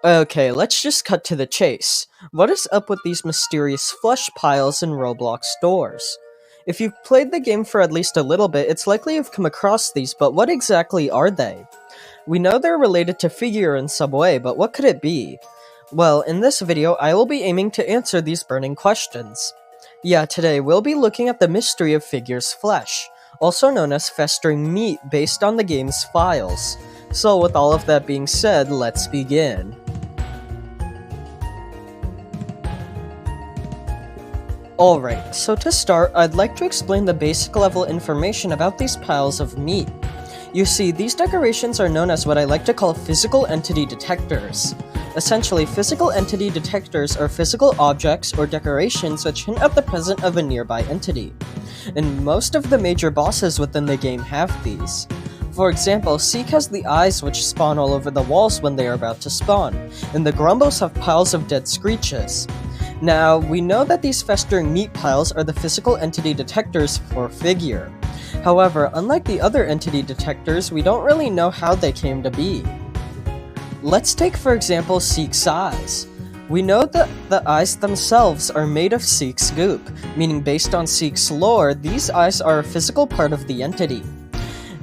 Okay, let's just cut to the chase. What is up with these mysterious flesh piles in Roblox stores? If you've played the game for at least a little bit, it's likely you've come across these, but what exactly are they? We know they're related to Figure in some way, but what could it be? Well, in this video, I will be aiming to answer these burning questions. Yeah, today we'll be looking at the mystery of Figure's flesh, also known as festering meat based on the game's files. So with all of that being said, let's begin. Alright, so to start, I'd like to explain the basic level information about these piles of meat. You see, these decorations are known as what I like to call physical entity detectors. Essentially, physical entity detectors are physical objects or decorations which hint at the presence of a nearby entity. And most of the major bosses within the game have these. For example, Seek has the eyes which spawn all over the walls when they are about to spawn, and the Grumbles have piles of dead screeches. Now, we know that these festering meat piles are the physical entity detectors for Figure. However, unlike the other entity detectors, we don't really know how they came to be. Let's take for example Seek's eyes. We know that the eyes themselves are made of Seek's goop, meaning based on Seek's lore, these eyes are a physical part of the entity.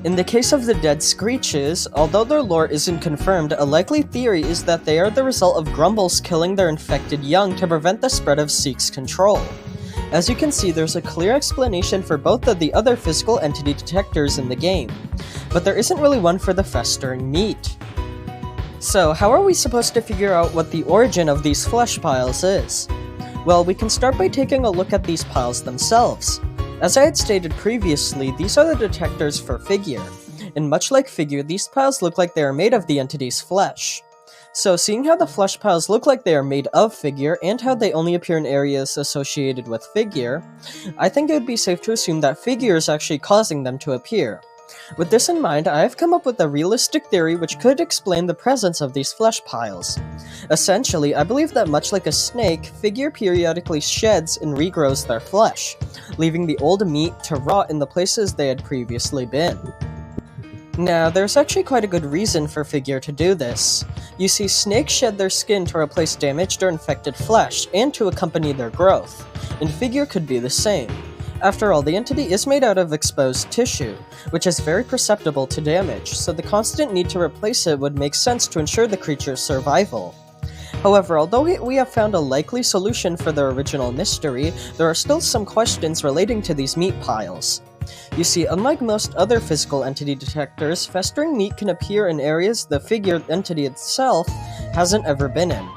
In the case of the dead screeches, although their lore isn't confirmed, a likely theory is that they are the result of Grumbles killing their infected young to prevent the spread of Seek's control. As you can see, there's a clear explanation for both of the other physical entity detectors in the game, but there isn't really one for the festering meat. So, how are we supposed to figure out what the origin of these flesh piles is? Well, we can start by taking a look at these piles themselves. As I had stated previously, these are the detectors for Figure, and much like Figure, these piles look like they are made of the entity's flesh. So, seeing how the flesh piles look like they are made of Figure, and how they only appear in areas associated with Figure, I think it would be safe to assume that Figure is actually causing them to appear. With this in mind, I have come up with a realistic theory which could explain the presence of these flesh piles. Essentially, I believe that much like a snake, Figure periodically sheds and regrows their flesh, leaving the old meat to rot in the places they had previously been. Now, there's actually quite a good reason for Figure to do this. You see, snakes shed their skin to replace damaged or infected flesh, and to accompany their growth, and Figure could be the same. After all, the entity is made out of exposed tissue, which is very perceptible to damage, so the constant need to replace it would make sense to ensure the creature's survival. However, although we have found a likely solution for the original mystery, there are still some questions relating to these meat piles. You see, unlike most other physical entity detectors, festering meat can appear in areas the Figure entity itself hasn't ever been in,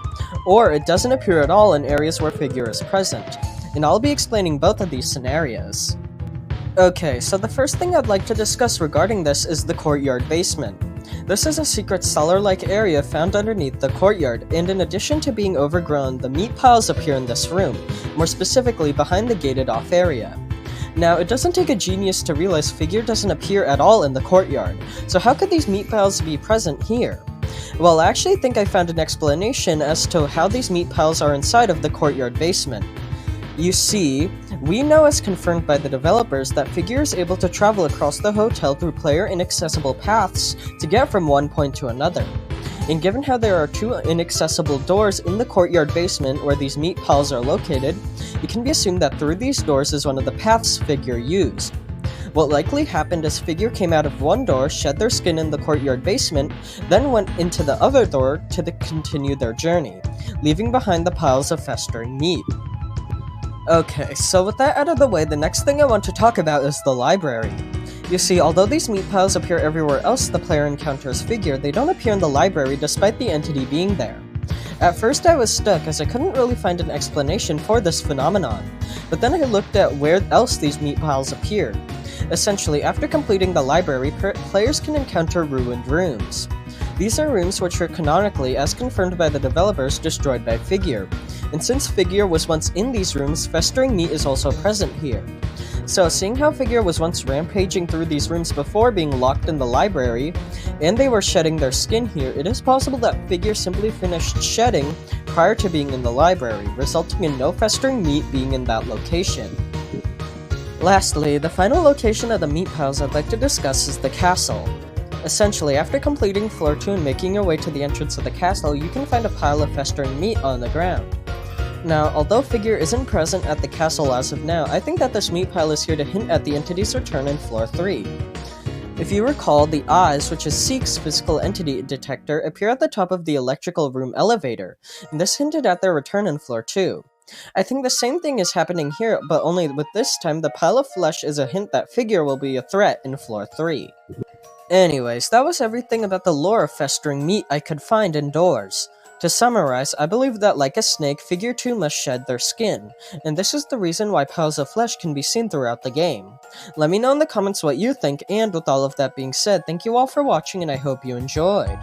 or it doesn't appear at all in areas where Figure is present. And I'll be explaining both of these scenarios. Okay, so the first thing I'd like to discuss regarding this is the courtyard basement. This is a secret cellar-like area found underneath the courtyard, and in addition to being overgrown, the meat piles appear in this room, more specifically behind the gated-off area. Now, it doesn't take a genius to realize Figure doesn't appear at all in the courtyard, so how could these meat piles be present here? Well, I actually think I found an explanation as to how these meat piles are inside of the courtyard basement. You see, we know as confirmed by the developers that Figure is able to travel across the hotel through player-inaccessible paths to get from one point to another. And given how there are two inaccessible doors in the courtyard basement where these meat piles are located, it can be assumed that through these doors is one of the paths Figure used. What likely happened is Figure came out of one door, shed their skin in the courtyard basement, then went into the other door to continue their journey, leaving behind the piles of festering meat. Okay, so with that out of the way, the next thing I want to talk about is the library. You see, although these meat piles appear everywhere else the player encounters Figure, they don't appear in the library despite the entity being there. At first I was stuck as I couldn't really find an explanation for this phenomenon, but then I looked at where else these meat piles appeared. Essentially, after completing the library, players can encounter ruined rooms. These are rooms which are canonically, as confirmed by the developers, destroyed by Figure. And since Figure was once in these rooms, festering meat is also present here. So, seeing how Figure was once rampaging through these rooms before being locked in the library, and they were shedding their skin here, it is possible that Figure simply finished shedding prior to being in the library, resulting in no festering meat being in that location. Lastly, the final location of the meat piles I'd like to discuss is the castle. Essentially, after completing floor 2 and making your way to the entrance of the castle, you can find a pile of festering meat on the ground. Now, although Figure isn't present at the castle as of now, I think that this meat pile is here to hint at the entity's return in floor 3. If you recall, the eyes, which is Seek's physical entity detector, appear at the top of the electrical room elevator, and this hinted at their return in floor 2. I think the same thing is happening here, but only with this time the pile of flesh is a hint that Figure will be a threat in floor 3. Anyways, that was everything about the lore of festering meat I could find indoors. To summarize, I believe that like a snake, Figure 2 must shed their skin, and this is the reason why piles of flesh can be seen throughout the game. Let me know in the comments what you think, and with all of that being said, thank you all for watching and I hope you enjoyed.